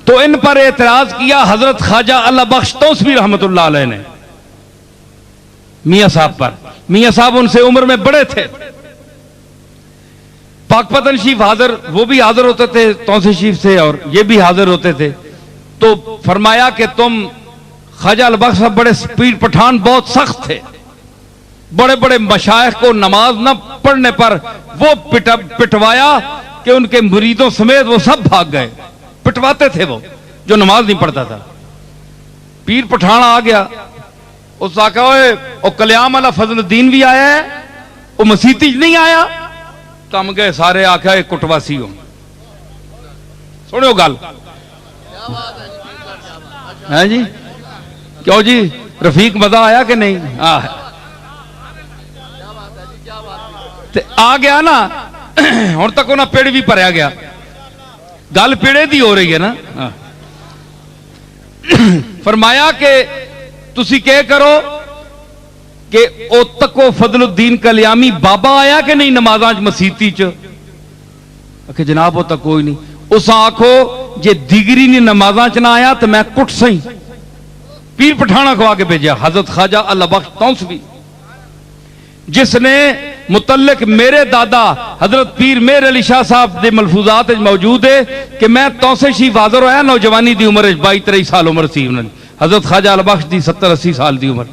तो इन पर एतराज किया हजरत ख्वाजा अल्लाह बख्श तौसवी रहमतुल्लाह अलैह ने मियां साहब पर। मियां साहब उनसे उम्र में बड़े थे। पाकपतन शरीफ हाजिर, वो भी हाजिर होते थे तौसी शरीफ से और ये भी हाजिर होते थे। तो फरमाया कि तुम ख्वाजा अल्लाह बख्श साहब बड़े पीर पठान बहुत सख्त थे, बड़े बड़े मशाइख को नमाज न पढ़ने पर वो पिटवाया कि उनके मुरीदों समेत वो सब भाग गए। पिटवाते थे वो जो नमाज नहीं पढ़ता था। पीर पठान आ गया, उस आका ओ कल्याम वाला फजलुद्दीन भी आया है, वो मसीती नहीं आया। कम गए सारे, आख्या कुटवासी हो। सुनियो गल है जी, क्यों जी रफीक मजा आया कि नहीं? आ गया ना हुण तक उन्हें पेड़ भी भरया गया। गल पेड़े दी हो रही है ना। फरमाया कि तुसी क्या करो कि ओ तको फजलुद्दीन कल्यामी बाबा आया कि नहीं नमाज़ां च मसीती च? आखे जनाब वो तक कोई नहीं। उस आखो जे दिगरी ने नमाज़ां च ना आया तो मैं कुट सही। पीर पठाना खवा के भेजा हजरत ख्वाजा अल्लाह बख्श तौसवी, जिसने मुतल्लिक मेरे दादा हजरत पीर मेर अली शाह साहब के मलफूजात मौजूद है कि मैं तौसे शरीफ हाजिर होया नौजवानी की उम्र 22-23 साल उम्र सी। हजरत ख्वाजा अल्लाह बख्श की 70-80 साल की उम्र।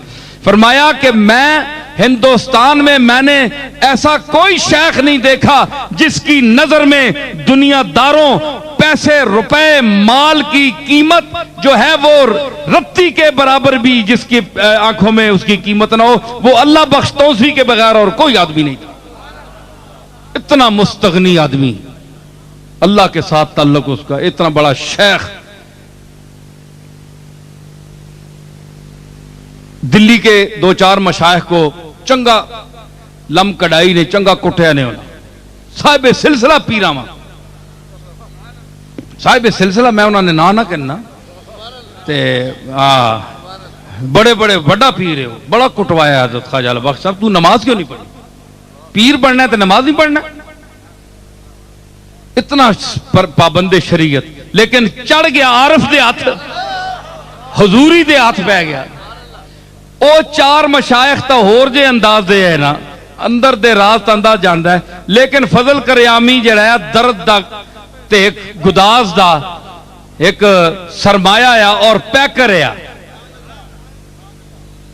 फरमाया कि मैं हिंदुस्तान में मैंने ऐसा कोई शेख नहीं देखा जिसकी नजर में दुनियादारों पैसे रुपए माल की कीमत जो है वो रत्ती के बराबर भी जिसकी आंखों में उसकी कीमत ना हो, वो अल्लाह बख्श तौसवी के बगैर और कोई आदमी नहीं था। इतना मुस्तगनी आदमी, अल्लाह के साथ ताल्लुक उसका, इतना बड़ा शेख। दिल्ली के 2-4 मशाइख को चंगा लम कढ़ाई ने चंगा कुटिया ने साहिब सिलसिला पीरावा साहिब सिलसिला मैं उन्होंने ना कहना ते बड़े बड़े बड़ा पीर है, बड़ा कुटवाया हजरत ख्वाजा अल्लाह बख्श साहब। तू नमाज क्यों नहीं पढ़ी? पीर बनना है तो नमाज नहीं पढ़ना। इतना पाबंदे शरीयत, लेकिन चढ़ गया आरफ दे हाथ, हजूरी दे हाथ पै गया। ओ 4 मशाइख तो होर जे अंदाज दे है ना, अंदर दे राज तो अंदाज जाता है, लेकिन फजल करियामी जड़ा है दर्द दा ते एक गुदास दा एक सरमाया आ और पैकर आ।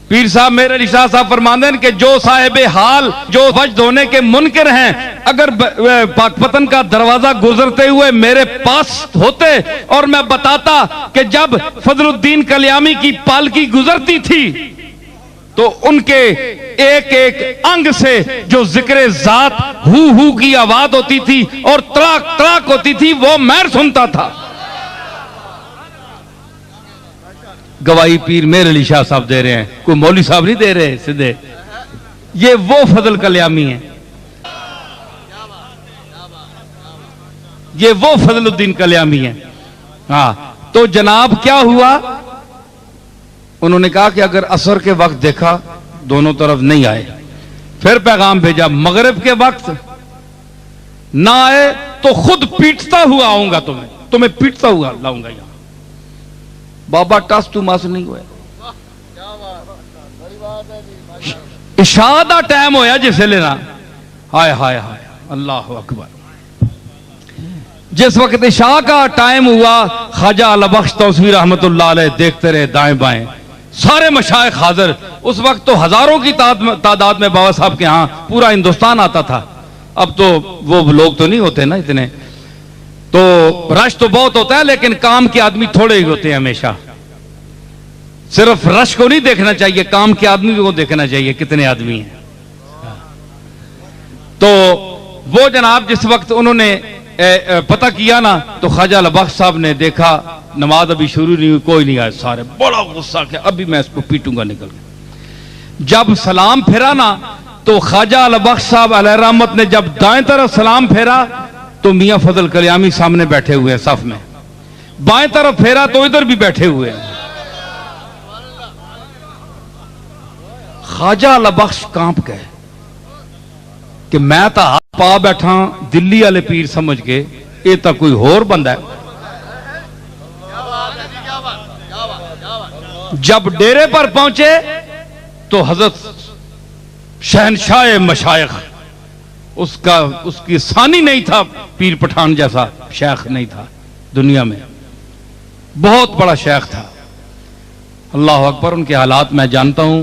पीर साहब मेरे अली शाह साहब फरमाते हैं कि जो साहिब हाल जो वजद होने के मुनकर हैं, अगर पाकपतन का दरवाजा गुजरते हुए मेरे पास होते और मैं बताता कि जब फजलुद्दीन कल्यामी की पालकी गुजरती थी तो उनके एक एक अंग से जो जिक्र जात हु की आवाज होती थी और तड़ाक तड़ाक होती थी, वो मैं सुनता था। गवाही पीर मेरे अली शाह साहब दे रहे हैं, कोई मौलवी साहब नहीं दे रहे सीधे। ये वो फजल कल्यामी है, ये वो फजलुद्दीन कल्यामी है। हाँ, तो जनाब क्या हुआ? उन्होंने कहा कि अगर असर के वक्त देखा दोनों तरफ नहीं आए, फिर पैगाम भेजा मगरिब के वक्त ना आए तो खुद पीटता हुआ आऊंगा, तुम्हें पीटता हुआ लाऊंगा यहां। बाबा टस तू मस नहीं हुआ। इशा दा टाइम होया जिस वेले ना, हाय हाय हाय अल्लाह अकबर। जिस वक्त इशा का टाइम हुआ, ख्वाजा अल्लाह बख्श तौसवी रहमतुल्लाह अलैह देखते रहे दाएं बाएं, सारे मशाइख हाजिर। उस वक्त तो हजारों की तादाद में बाबा साहब के यहां पूरा हिंदुस्तान आता था। अब तो वो लोग तो नहीं होते ना इतने, तो रश तो बहुत होता है, लेकिन काम के आदमी थोड़े ही होते हैं हमेशा। सिर्फ रश को नहीं देखना चाहिए, काम के आदमी को देखना चाहिए कितने आदमी हैं। तो वो जनाब जिस वक्त उन्होंने पता किया ना, तो ख्वाजा अल्लाह बख्श साहब ने देखा नमाज अभी शुरू नहीं हुई, कोई नहीं आया। सारे बड़ा गुस्सा किया, अभी मैं इसको पीटूंगा निकल के। जब सलाम फेरा ना, तो ख्वाजा अल्लाह बख्श साहब अलैहि रहमत ने जब दाएं तरफ सलाम फेरा तो मियां फजल कल्यामी सामने बैठे हुए हैं सफ में, बाएं तरफ फेरा तो इधर भी बैठे हुए हैं। ख्वाजा अल्लाह बख्श कांप गए कि मैं तो हाथ पा बैठा दिल्ली वाले पीर समझ के, ये तो कोई होर बंदा है। जब डेरे पर पहुंचे तो हजरत शहनशाह मशाइख, उसकी सानी नहीं था, पीर पठान जैसा शेख नहीं था दुनिया में, बहुत बड़ा शेख था। अल्लाह अकबर। उनके हालात मैं जानता हूं,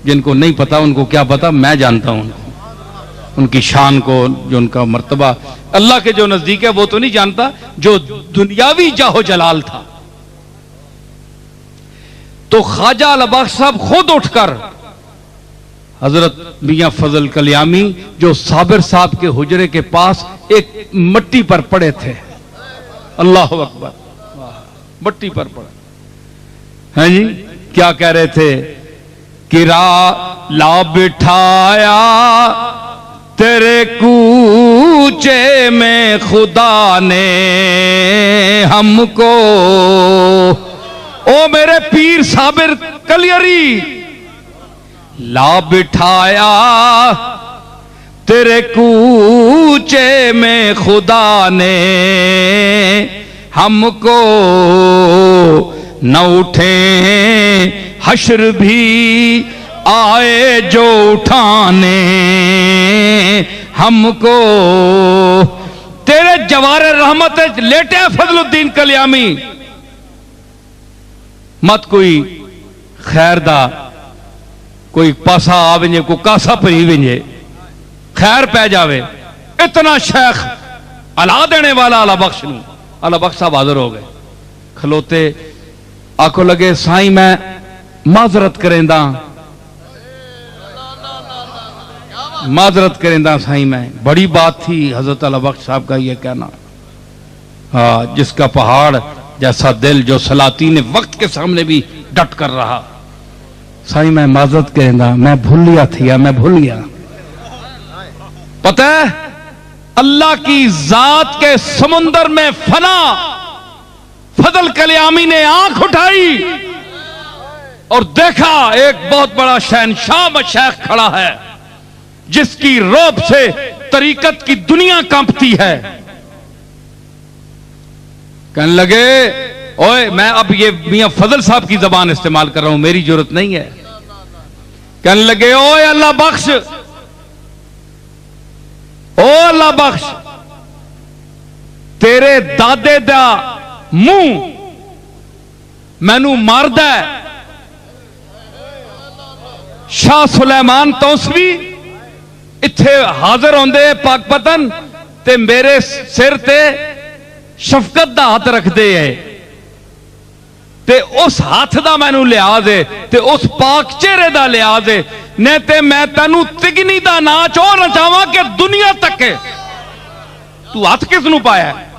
जिनको नहीं पता उनको क्या पता, मैं जानता हूं उनको, उनकी शान को, जो उनका मर्तबा अल्लाह के जो नजदीक है वो तो नहीं जानता, जो दुनियावी जाहो जलाल था। तो ख्वाजा अल बख्श साहब खुद उठकर हजरत मियां फजल कल्यामी, जो साबिर साहब के हुजरे के पास एक मट्टी पर पड़े थे, अल्लाह अकबर, मट्टी पर पड़े हैं जी, क्या कह रहे थे? किरा ला बिठाया तेरे कूचे में खुदा ने हमको, ओ मेरे पीर साबिर कलियरी, ला बिठाया तेरे कूचे में खुदा ने हमको, न उठे हश्र भी आए जो उठाने हमको। तेरे जवार रहमत लेटे फजलुद्दीन कल्यामी, मत कोई खैर दा कोई पासा आ वजे, कोई कासा पी वजे, खैर पै जावे, इतना शेख अला देने वाला अला बख्श नूं। अला बख्श साहब हाजिर हो गए, खलोते, आखो लगे साईं मैं माजरत करेंदा, माजरत करेंदा साईं, मैं बड़ी बात थी हजरत अला बख्श साहब का ये कहना। हाँ, जिसका पहाड़ जैसा दिल, जो सलातीन वक्त के सामने भी डट कर रहा। साईं मैं माजरत करेंदा, मैं भूल गया थी, मैं भूल गया। पता है अल्लाह की जात के समुंदर में फना फजल कल्यामी ने आंख उठाई और देखा एक बहुत बड़ा शहनशाह मशाइख खड़ा है, जिसकी रौब से तरीकत की दुनिया कांपती है। कहने लगे, ओए मैं अब ये मियां फजल साहब की जबान इस्तेमाल कर रहा हूं, मेरी जरूरत नहीं है। कहने लगे, ओए अल्लाह बख्श, ओ अल्लाह बख्श, तेरे दादे दा मुंह मैनू मारदा है। शाह सुलेमान तौसवी इत्थे हाजिर होंदे पाकपतन ते मेरे सिर ते शफकत दा हाथ रखते है, ते उस हाथ दा मैनू लिहाज है, ते उस पाक चेहरे दा लिहाज है, ने ते मैं तेनू तिगनी दा नाच और नचावां कि दुनिया तक तू हाथ किस नू पाया।